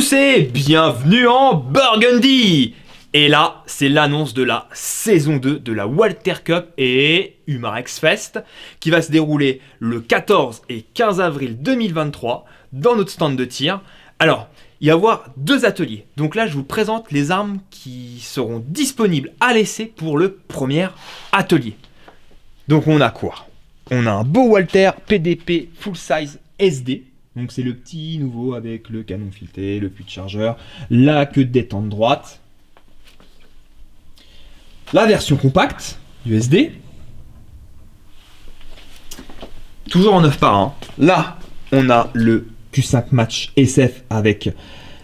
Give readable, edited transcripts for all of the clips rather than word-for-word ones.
tous et bienvenue en Burgundy. Et là, c'est l'annonce de la saison 2 de la Walter Cup et Humarex Fest qui va se dérouler le 14 et 15 avril 2023 dans notre stand de tir. Alors, il va y avoir 2 ateliers. Donc là, je vous présente les armes qui seront disponibles à l'essai pour le premier atelier. Donc on a quoi? On a un beau Walter PDP Full Size SD. Donc c'est le petit nouveau avec le canon fileté, le puits de chargeur, la queue de détente droite. La version compacte du SD. Toujours en 9 par 1. Là, on a le Q5 Match SF avec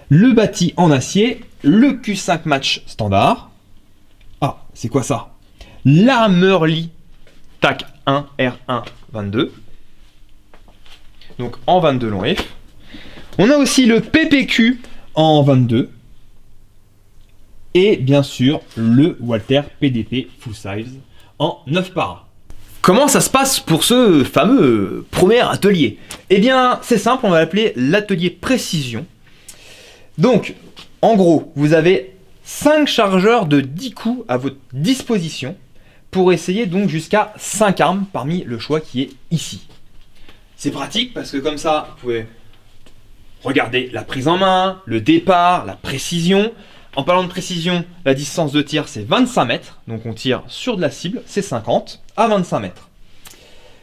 le bâti en acier, le Q5 Match standard. Ah, c'est quoi ça? L'Armorly TAC 1 R1 22. Donc en 22 long F. On a aussi le PPQ en 22. Et bien sûr, le Walter PDP Full Size en 9 par 1. Comment ça se passe pour ce fameux premier atelier? Eh bien, c'est simple, on va l'appeler l'atelier précision. Donc, en gros, vous avez 5 chargeurs de 10 coups à votre disposition pour essayer donc jusqu'à 5 armes parmi le choix qui est ici. C'est pratique parce que comme ça, vous pouvez regarder la prise en main, le départ, la précision. En parlant de précision, la distance de tir c'est 25 mètres, donc on tire sur de la cible, c'est 50 à 25 mètres.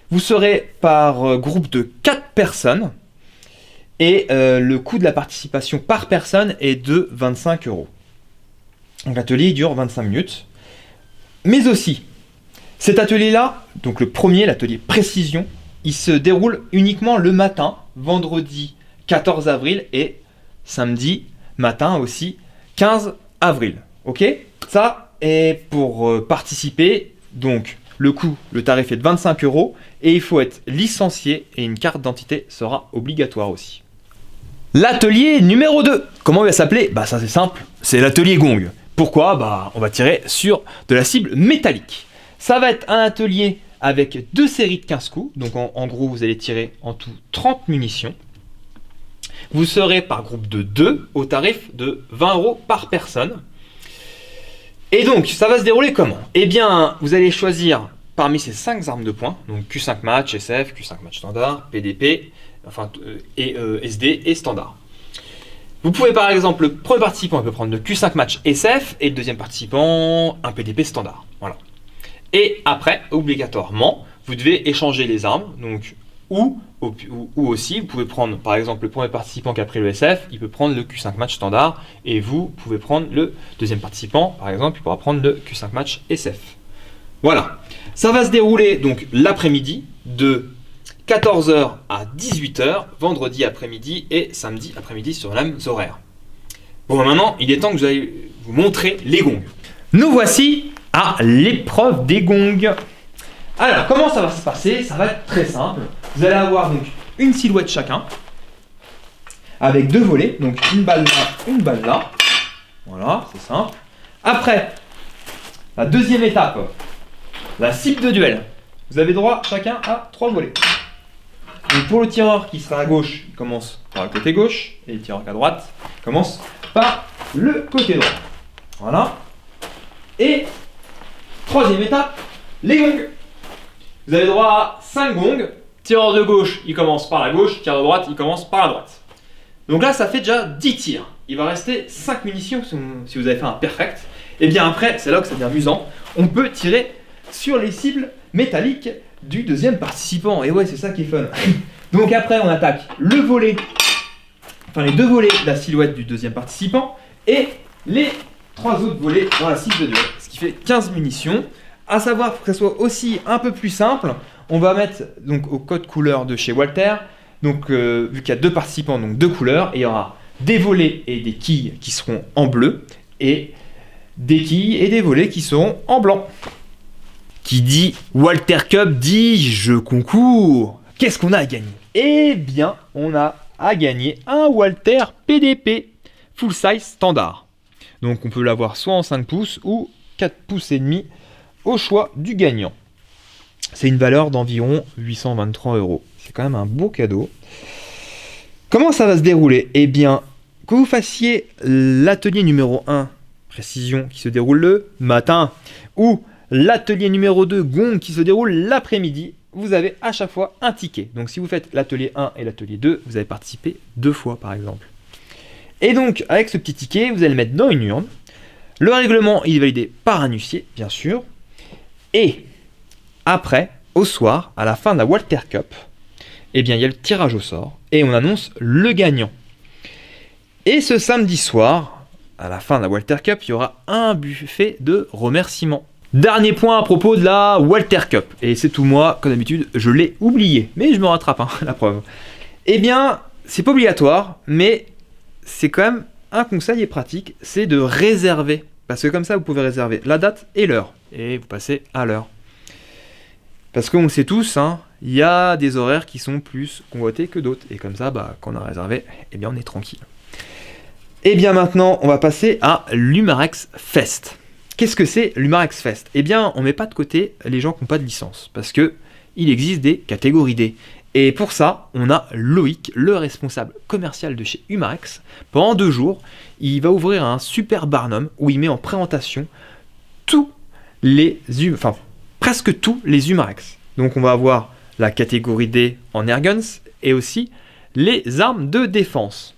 Vous serez par groupe de 4 personnes et le coût de la participation par personne est de 25 €. Donc l'atelier dure 25 minutes. Mais aussi, cet atelier-là, donc le premier, l'atelier précision, il se déroule uniquement le matin, vendredi 14 avril et samedi matin aussi 15 avril. Ok? Ça est pour participer. Donc le tarif est de 25 € et il faut être licencié et une carte d'identité sera obligatoire aussi. L'atelier numéro 2, comment il va s'appeler? Bah ça c'est simple, c'est l'atelier gong. Pourquoi? Bah on va tirer sur de la cible métallique. Ça va être un atelier avec 2 séries de 15 coups. Donc en gros, vous allez tirer en tout 30 munitions. Vous serez par groupe de 2 au tarif de 20 € par personne. Et donc, ça va se dérouler comment? Eh bien, vous allez choisir parmi ces 5 armes de poing, donc Q5 Match, SF, Q5 Match standard, PDP, SD et standard. Vous pouvez par exemple, le premier participant peut prendre le Q5 Match SF et le deuxième participant un PDP standard. Voilà. Et après, obligatoirement, vous devez échanger les armes. Donc, ou aussi, vous pouvez prendre, par exemple, le premier participant qui a pris le SF, il peut prendre le Q5 Match standard, et vous pouvez prendre le deuxième participant, par exemple, il pourra prendre le Q5 Match SF. Voilà. Ça va se dérouler donc l'après-midi de 14 h à 18 h, vendredi après-midi et samedi après-midi sur les mêmes horaires. Bon, maintenant, il est temps que vous allez vous montrer les gongs. Nous voici à l'épreuve des gongs. Alors, comment ça va se passer? Ça va être très simple. Vous allez avoir donc une silhouette chacun, avec 2 volets, donc une balle là, une balle là. Voilà, c'est simple. Après, la deuxième étape, la cible de duel. Vous avez droit chacun à 3 volets. Donc pour le tireur qui sera à gauche, il commence par le côté gauche, et le tireur à droite commence par le côté droit. Voilà. Et troisième étape, les gongs. Vous avez droit à 5 gongs. Tireur de gauche, il commence par la gauche. Tireur de droite, il commence par la droite. Donc là, ça fait déjà 10 tirs. Il va rester 5 munitions si vous avez fait un perfect. Et bien après, c'est là que ça devient amusant. On peut tirer sur les cibles métalliques du deuxième participant. Et ouais, c'est ça qui est fun. Donc après, on attaque le volet, enfin les 2 volets de la silhouette du deuxième participant et les 3 autres volets dans la cible de duel. Ce qui fait 15 munitions. À savoir, pour que ça soit aussi un peu plus simple, on va mettre donc au code couleur de chez Walter. Donc vu qu'il y a 2 participants, donc 2 couleurs, et il y aura des volets et des quilles qui seront en bleu et des quilles et des volets qui seront en blanc. Qui dit Walter Cup dit jeu concours. Qu'est-ce qu'on a à gagner? Eh bien, on a à gagner un Walter PDP Full Size standard. Donc on peut l'avoir soit en 5 pouces ou 4 pouces et demi au choix du gagnant. C'est une valeur d'environ 823 €. C'est quand même un beau cadeau. Comment ça va se dérouler? Eh bien, que vous fassiez l'atelier numéro 1, précision, qui se déroule le matin, ou l'atelier numéro 2, gong, qui se déroule l'après-midi, vous avez à chaque fois un ticket. Donc si vous faites l'atelier 1 et l'atelier 2, vous avez participé 2 fois par exemple. Et donc avec ce petit ticket, vous allez le mettre dans une urne. Le règlement, il est validé par un huissier, bien sûr. Et après, au soir, à la fin de la Walter Cup, eh bien il y a le tirage au sort et on annonce le gagnant. Et ce samedi soir, à la fin de la Walter Cup, il y aura un buffet de remerciements. Dernier point à propos de la Walter Cup, et c'est tout moi, comme d'habitude, je l'ai oublié, mais je me rattrape, hein, la preuve. Eh bien, c'est pas obligatoire, mais c'est quand même un conseil et pratique, c'est de réserver, parce que comme ça, vous pouvez réserver la date et l'heure, et vous passez à l'heure. Parce qu'on le sait tous, hein, il y a des horaires qui sont plus convoités que d'autres, et comme ça, bah, quand on a réservé, eh bien, on est tranquille. Et bien maintenant, on va passer à l'Humarex Fest. Qu'est-ce que c'est l'Humarex Fest? Eh bien, on ne met pas de côté les gens qui n'ont pas de licence, parce qu'il existe des catégories D. Et pour ça, on a Loïc, le responsable commercial de chez Humarex. Pendant 2 jours, il va ouvrir un super barnum où il met en présentation presque tous les Humarex. Donc on va avoir la catégorie D en airguns et aussi les armes de défense.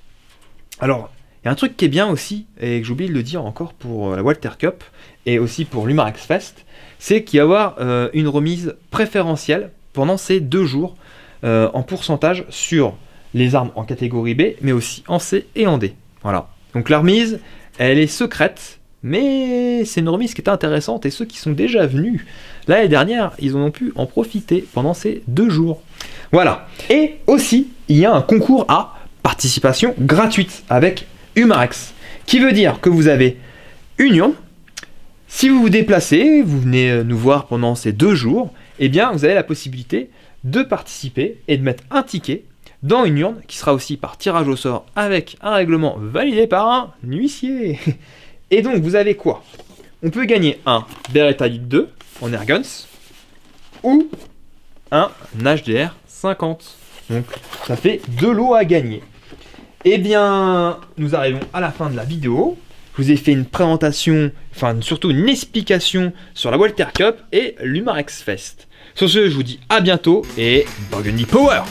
Alors, il y a un truc qui est bien aussi, et que j'ai oublié de le dire encore pour la Walter Cup, et aussi pour l'Humarex Fest, c'est qu'il va y avoir une remise préférentielle pendant ces 2 jours, en pourcentage sur les armes en catégorie B, mais aussi en C et en D. Voilà. Donc la remise, elle est secrète, mais c'est une remise qui est intéressante, et ceux qui sont déjà venus l'année dernière, ils en ont pu en profiter pendant ces 2 jours. Voilà. Et aussi, il y a un concours à participation gratuite avec Humarex, qui veut dire que vous avez une urne. Si vous vous déplacez, vous venez nous voir pendant ces 2 jours, eh bien vous avez la possibilité de participer et de mettre un ticket dans une urne qui sera aussi par tirage au sort avec un règlement validé par un huissier. Et donc vous avez quoi? On peut gagner un Beretta 2 en airguns ou un HDR 50. Donc ça fait 2 lots à gagner. Eh bien, nous arrivons à la fin de la vidéo. Je vous ai fait une présentation, enfin surtout une explication sur la Walter Cup et l'Humarex Fest. Sur ce, je vous dis à bientôt et Burgundy Power!